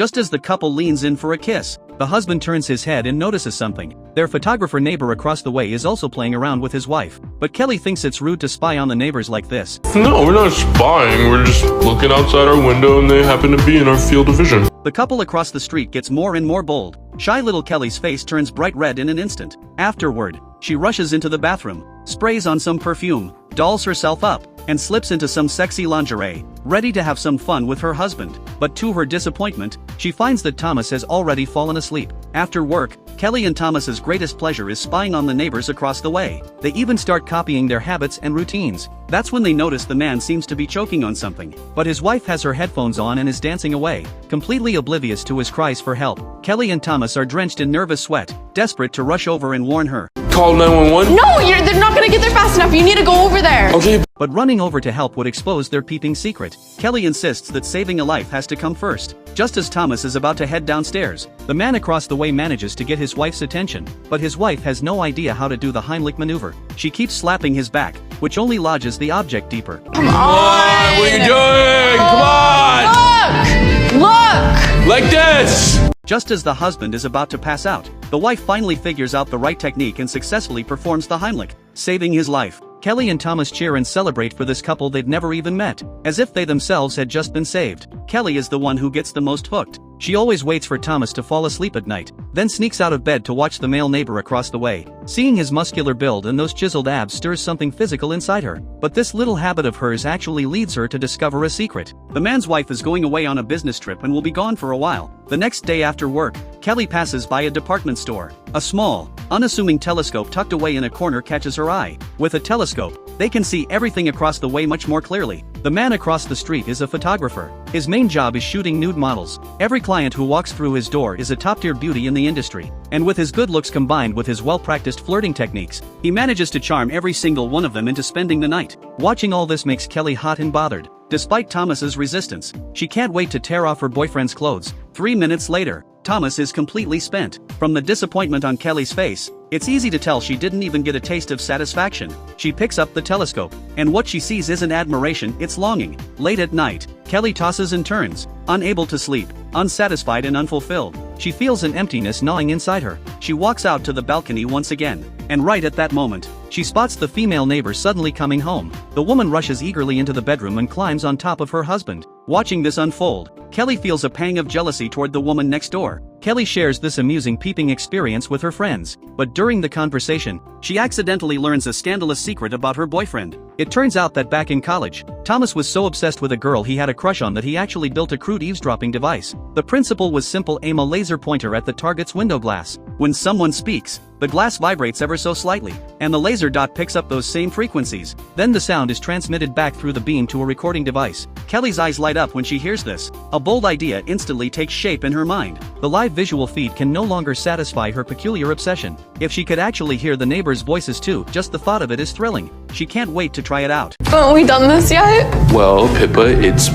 Just as the couple leans in for a kiss, the husband turns his head and notices something. Their photographer neighbor across the way is also playing around with his wife, but Kelly thinks it's rude to spy on the neighbors like this. No, we're not spying, we're just looking outside our window and they happen to be in our field of vision. The couple across the street gets more and more bold. Shy little Kelly's face turns bright red in an instant. Afterward, she rushes into the bathroom, sprays on some perfume, dolls herself up, and slips into some sexy lingerie, ready to have some fun with her husband. But to her disappointment, she finds that Thomas has already fallen asleep. After work, Kelly and Thomas's greatest pleasure is spying on the neighbors across the way. They even start copying their habits and routines. That's when they notice the man seems to be choking on something, but his wife has her headphones on and is dancing away, completely oblivious to his cries for help. Kelly and Thomas are drenched in nervous sweat, desperate to rush over and warn her. Call 911? No, they're not gonna get there fast enough. You need to go over there. Okay. But running over to help would expose their peeping secret. Kelly insists that saving a life has to come first. Just as Thomas is about to head downstairs, the man across the way manages to get his wife's attention, but his wife has no idea how to do the Heimlich maneuver. She keeps slapping his back, which only lodges the object deeper. Come on! What are you doing? Come on! Look! Like this! Just as the husband is about to pass out, the wife finally figures out the right technique and successfully performs the Heimlich, saving his life. Kelly and Thomas cheer and celebrate for this couple they've never even met, as if they themselves had just been saved. Kelly is the one who gets the most hooked. She always waits for Thomas to fall asleep at night, then sneaks out of bed to watch the male neighbor across the way. Seeing his muscular build and those chiseled abs stirs something physical inside her, but this little habit of hers actually leads her to discover a secret. The man's wife is going away on a business trip and will be gone for a while. The next day after work, Kelly passes by a department store. A small, unassuming telescope tucked away in a corner catches her eye. With a telescope, they can see everything across the way much more clearly. The man across the street is a photographer. His main job is shooting nude models. Every client who walks through his door is a top-tier beauty in the industry. And with his good looks combined with his well-practiced flirting techniques, he manages to charm every single one of them into spending the night. Watching all this makes Kelly hot and bothered. Despite Thomas's resistance, she can't wait to tear off her boyfriend's clothes. 3 minutes later, Thomas is completely spent. From the disappointment on Kelly's face, it's easy to tell she didn't even get a taste of satisfaction. She picks up the telescope, and what she sees isn't admiration, it's longing. Late at night, Kelly tosses and turns, unable to sleep, unsatisfied and unfulfilled. She feels an emptiness gnawing inside her. She walks out to the balcony once again, and right at that moment, she spots the female neighbor suddenly coming home. The woman rushes eagerly into the bedroom and climbs on top of her husband. Watching this unfold, Kelly feels a pang of jealousy toward the woman next door. Kelly shares this amusing peeping experience with her friends, but during the conversation, she accidentally learns a scandalous secret about her boyfriend. It turns out that back in college, Thomas was so obsessed with a girl he had a crush on that he actually built a crude eavesdropping device. The principle was simple: aim a laser pointer at the target's window glass. When someone speaks, the glass vibrates ever so slightly, and the laser dot picks up those same frequencies. Then the sound is transmitted back through the beam to a recording device. Kelly's eyes light up when she hears this. A bold idea instantly takes shape in her mind. The live visual feed can no longer satisfy her peculiar obsession. If she could actually hear the neighbors' voices too, just the thought of it is thrilling. She can't wait to try it out. Haven't we done this yet? Well, Pippa, it's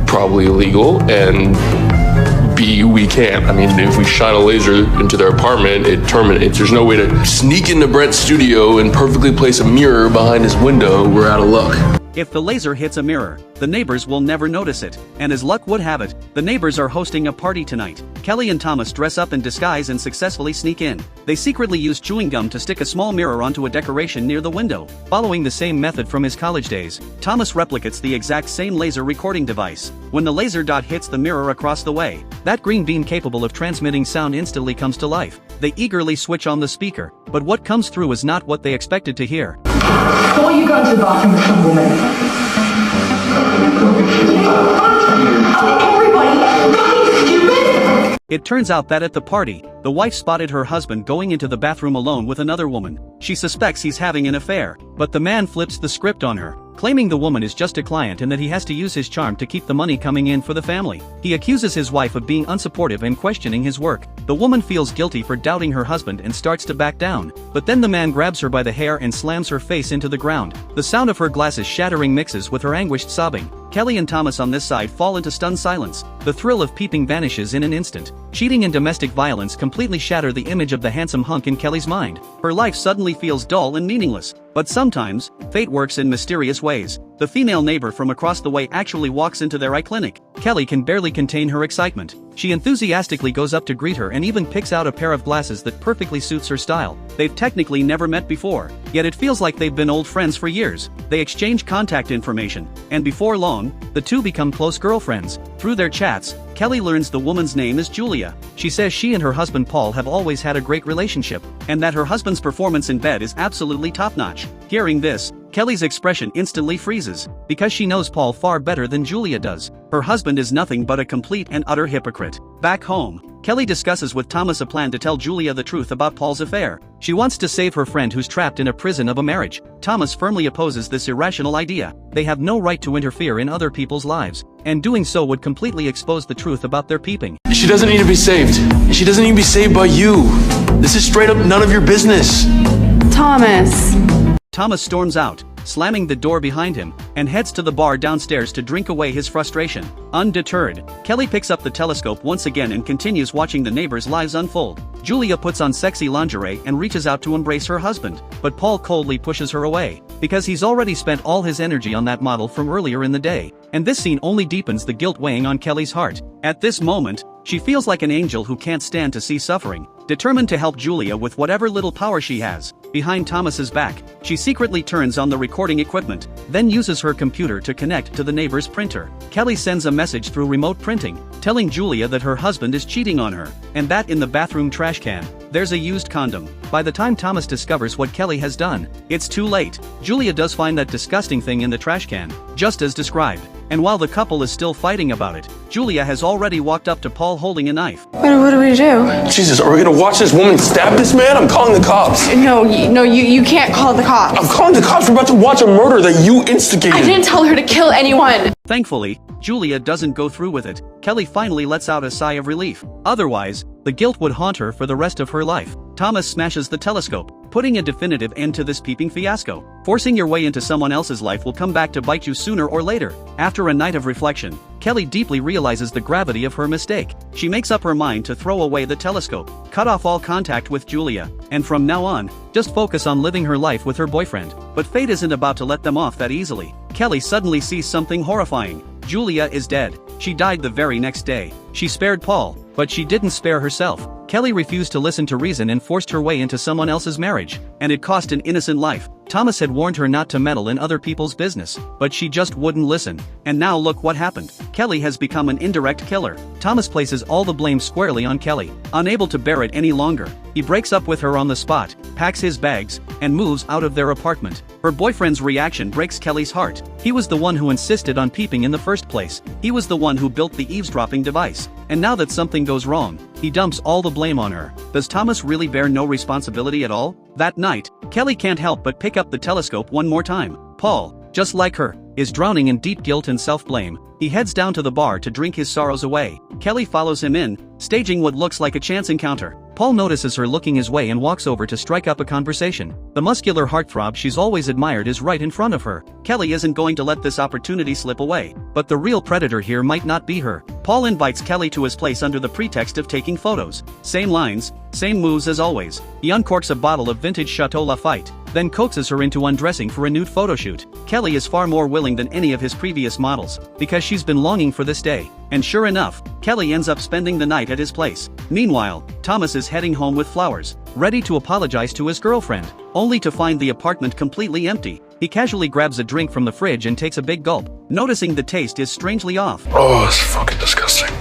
probably illegal, and B, we can't. I mean, if we shine a laser into their apartment, it terminates. There's no way to sneak into Brent's studio and perfectly place a mirror behind his window. We're out of luck. If the laser hits a mirror, the neighbors will never notice it, and as luck would have it, the neighbors are hosting a party tonight. Kelly and Thomas dress up in disguise and successfully sneak in. They secretly use chewing gum to stick a small mirror onto a decoration near the window. Following the same method from his college days, Thomas replicates the exact same laser recording device. When the laser dot hits the mirror across the way, that green beam capable of transmitting sound instantly comes to life. They eagerly switch on the speaker, but what comes through is not what they expected to hear. Why are you going to the bathroom with some woman? Everybody, fucking stupid! It turns out that at the party, the wife spotted her husband going into the bathroom alone with another woman. She suspects he's having an affair, but the man flips the script on her, claiming the woman is just a client and that he has to use his charm to keep the money coming in for the family. He accuses his wife of being unsupportive and questioning his work. The woman feels guilty for doubting her husband and starts to back down, but then the man grabs her by the hair and slams her face into the ground. The sound of her glasses shattering mixes with her anguished sobbing. Kelly and Thomas on this side fall into stunned silence. The thrill of peeping vanishes in an instant. Cheating and domestic violence completely shatter the image of the handsome hunk in Kelly's mind. Her life suddenly feels dull and meaningless. But sometimes, fate works in mysterious ways. the female neighbor from across the way actually walks into their eye clinic. Kelly can barely contain her excitement. She enthusiastically goes up to greet her and even picks out a pair of glasses that perfectly suits her style. They've technically never met before, yet it feels like they've been old friends for years. They exchange contact information, and before long, the two become close girlfriends. Through their chats, Kelly learns the woman's name is Julia. She says she and her husband Paul have always had a great relationship, and that her husband's performance in bed is absolutely top-notch. Hearing this, Kelly's expression instantly freezes, because she knows Paul far better than Julia does. Her husband is nothing but a complete and utter hypocrite. Back home, Kelly discusses with Thomas a plan to tell Julia the truth about Paul's affair. She wants to save her friend who's trapped in a prison of a marriage. Thomas firmly opposes this irrational idea. They have no right to interfere in other people's lives, and doing so would completely expose the truth about their peeping. She doesn't need to be saved. She doesn't need to be saved by you. This is straight up none of your business. Thomas. Thomas storms out, slamming the door behind him, and heads to the bar downstairs to drink away his frustration. Undeterred, Kelly picks up the telescope once again and continues watching the neighbors' lives unfold. Julia puts on sexy lingerie and reaches out to embrace her husband, but Paul coldly pushes her away, because he's already spent all his energy on that model from earlier in the day, and this scene only deepens the guilt weighing on Kelly's heart. At this moment, she feels like an angel who can't stand to see suffering. Determined to help Julia with whatever little power she has, behind Thomas's back, she secretly turns on the recording equipment, then uses her computer to connect to the neighbor's printer. Kelly sends a message through remote printing, telling Julia that her husband is cheating on her, and that in the bathroom trash can, there's a used condom. By the time Thomas discovers what Kelly has done, it's too late. Julia does find that disgusting thing in the trash can, just as described, and while the couple is still fighting about it, Julia has already walked up to Paul holding a knife. What do we do? Jesus, are we gonna watch this woman stab this man? I'm calling the cops. No, you can't call the cops. I'm calling the cops. We're about to watch a murder that you instigated. I didn't tell her to kill anyone. Thankfully, Julia doesn't go through with it. Kelly finally lets out a sigh of relief. Otherwise, the guilt would haunt her for the rest of her life. Thomas smashes the telescope, putting a definitive end to this peeping fiasco. Forcing your way into someone else's life will come back to bite you sooner or later. After a night of reflection, Kelly deeply realizes the gravity of her mistake. She makes up her mind to throw away the telescope, cut off all contact with Julia, and from now on, just focus on living her life with her boyfriend. But fate isn't about to let them off that easily. Kelly suddenly sees something horrifying. Julia is dead. She died the very next day. She spared Paul, but she didn't spare herself. Kelly refused to listen to reason and forced her way into someone else's marriage, and it cost an innocent life. Thomas had warned her not to meddle in other people's business, but she just wouldn't listen. And now look what happened. Kelly has become an indirect killer. Thomas places all the blame squarely on Kelly. Unable to bear it any longer, he breaks up with her on the spot, packs his bags, and moves out of their apartment. Her boyfriend's reaction breaks Kelly's heart. He was the one who insisted on peeping in the first place. He was the one who built the eavesdropping device. And now that something goes wrong, he dumps all the blame on her. Does Thomas really bear no responsibility at all? That night, Kelly can't help but pick up the telescope one more time. Paul, just like her, is drowning in deep guilt and self-blame. He heads down to the bar to drink his sorrows away. Kelly follows him in, staging what looks like a chance encounter. Paul notices her looking his way and walks over to strike up a conversation. The muscular heartthrob she's always admired is right in front of her. Kelly isn't going to let this opportunity slip away. But the real predator here might not be her. Paul invites Kelly to his place under the pretext of taking photos. Same lines, same moves as always. He uncorks a bottle of vintage Chateau Lafite, then coaxes her into undressing for a nude photoshoot. Kelly is far more willing than any of his previous models, because she's been longing for this day. And sure enough, Kelly ends up spending the night at his place. Meanwhile, Thomas is heading home with flowers, ready to apologize to his girlfriend, only to find the apartment completely empty. He casually grabs a drink from the fridge and takes a big gulp, noticing the taste is strangely off. Oh, it's fucking disgusting.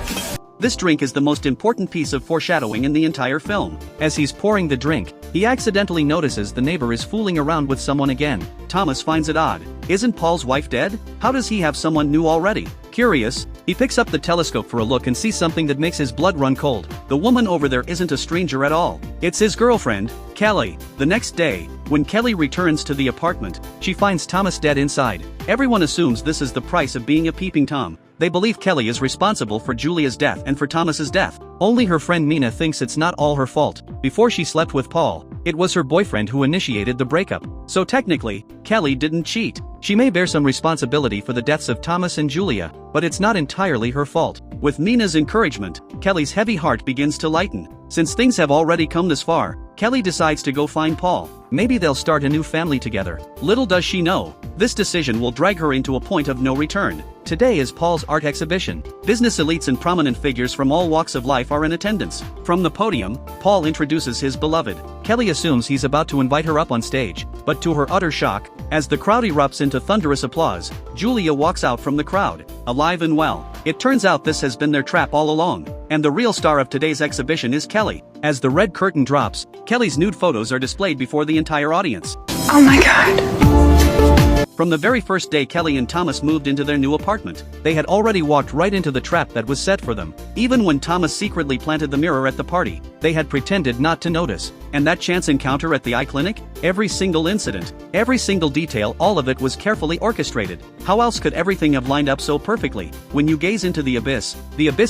This drink is the most important piece of foreshadowing in the entire film. As he's pouring the drink, he accidentally notices the neighbor is fooling around with someone again. Thomas finds it odd. Isn't Paul's wife dead? How does he have someone new already? Curious, he picks up the telescope for a look and sees something that makes his blood run cold. The woman over there isn't a stranger at all. It's his girlfriend, Kelly. The next day, when Kelly returns to the apartment, she finds Thomas dead inside. Everyone assumes this is the price of being a peeping Tom. They believe Kelly is responsible for Julia's death and for Thomas's death. Only her friend Mina thinks it's not all her fault. Before she slept with Paul, it was her boyfriend who initiated the breakup. So technically, Kelly didn't cheat. She may bear some responsibility for the deaths of Thomas and Julia, but it's not entirely her fault. With Mina's encouragement, Kelly's heavy heart begins to lighten. Since things have already come this far, Kelly decides to go find Paul. Maybe they'll start a new family together. Little does she know, this decision will drag her into a point of no return. Today is Paul's art exhibition. Business elites and prominent figures from all walks of life are in attendance. From the podium, Paul introduces his beloved. Kelly assumes he's about to invite her up on stage, but to her utter shock, as the crowd erupts into thunderous applause, Julia walks out from the crowd, alive and well. It turns out this has been their trap all along, and the real star of today's exhibition is Kelly. As the red curtain drops, Kelly's nude photos are displayed before the entire audience. Oh my god. From the very first day Kelly and Thomas moved into their new apartment, they had already walked right into the trap that was set for them. Even when Thomas secretly planted the mirror at the party, they had pretended not to notice. And that chance encounter at the eye clinic? Every single incident, every single detail, all of it was carefully orchestrated. How else could everything have lined up so perfectly? When you gaze into the abyss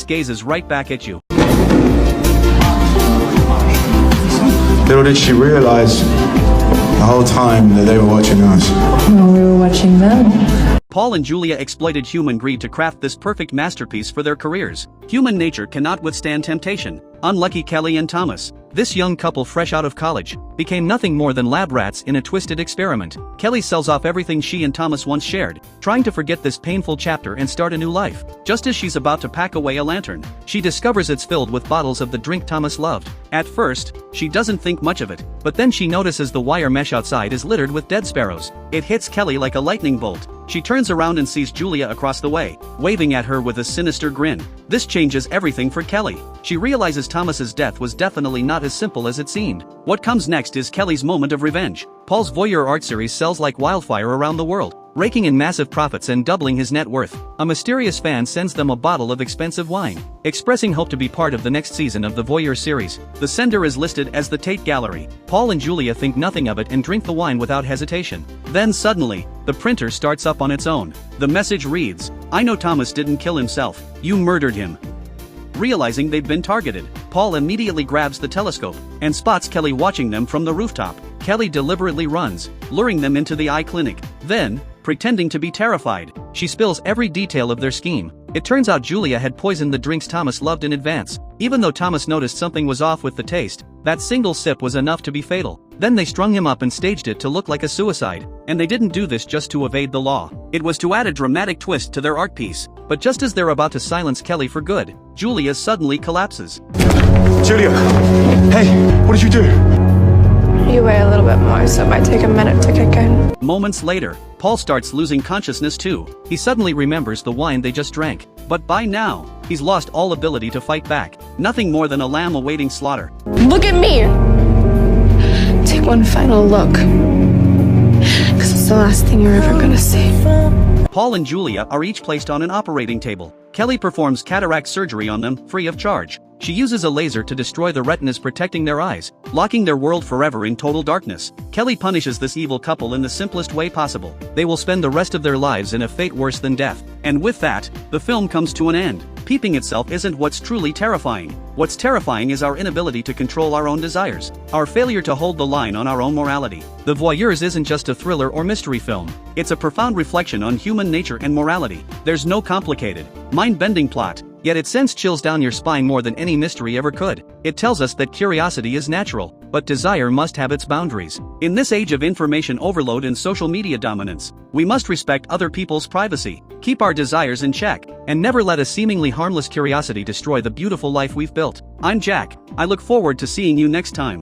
gazes right back at you. Little did she realize the whole time that they were watching us. No, we were watching them. Paul and Julia exploited human greed to craft this perfect masterpiece for their careers. Human nature cannot withstand temptation. Unlucky Kelly and Thomas. This young couple fresh out of college became nothing more than lab rats in a twisted experiment. Kelly sells off everything she and Thomas once shared, trying to forget this painful chapter and start a new life. Just as she's about to pack away a lantern, she discovers it's filled with bottles of the drink Thomas loved. At first, she doesn't think much of it, but then she notices the wire mesh outside is littered with dead sparrows. It hits Kelly like a lightning bolt. She turns around and sees Julia across the way, waving at her with a sinister grin. This changes everything for Kelly. She realizes Thomas's death was definitely not as simple as it seemed. What comes next is Kelly's moment of revenge. Paul's voyeur art series sells like wildfire around the world, raking in massive profits and doubling his net worth. A mysterious fan sends them a bottle of expensive wine, expressing hope to be part of the next season of the Voyeur series. The sender is listed as the Tate Gallery. Paul and Julia think nothing of it and drink the wine without hesitation. Then suddenly, the printer starts up on its own. The message reads, "I know Thomas didn't kill himself. You murdered him." Realizing they've been targeted, Paul immediately grabs the telescope and spots Kelly watching them from the rooftop. Kelly deliberately runs, luring them into the eye clinic. Then, pretending to be terrified, she spills every detail of their scheme. It turns out Julia had poisoned the drinks Thomas loved in advance. Even though Thomas noticed something was off with the taste, that single sip was enough to be fatal. Then they strung him up and staged it to look like a suicide. And they didn't do this just to evade the law. It was to add a dramatic twist to their art piece. But just as they're about to silence Kelly for good, Julia suddenly collapses. Julia! Hey, what did you do? You weigh a little bit more, so it might take a minute to kick in. Moments later, Paul starts losing consciousness too. He suddenly remembers the wine they just drank. But by now, he's lost all ability to fight back. Nothing more than a lamb awaiting slaughter. Look at me! Take one final look. Because it's the last thing you're ever gonna see. Paul and Julia are each placed on an operating table. Kelly performs cataract surgery on them, free of charge. She uses a laser to destroy the retinas protecting their eyes, locking their world forever in total darkness. Kelly punishes this evil couple in the simplest way possible. They will spend the rest of their lives in a fate worse than death. And with that, the film comes to an end. Peeping itself isn't what's truly terrifying. What's terrifying is our inability to control our own desires, our failure to hold the line on our own morality. The Voyeurs isn't just a thriller or mystery film. It's a profound reflection on human nature and morality. There's no complicated, mind-bending plot, yet it sends chills down your spine more than any mystery ever could. It tells us that curiosity is natural, but desire must have its boundaries. In this age of information overload and social media dominance, we must respect other people's privacy, keep our desires in check, and never let a seemingly harmless curiosity destroy the beautiful life we've built. I'm Jack. I look forward to seeing you next time.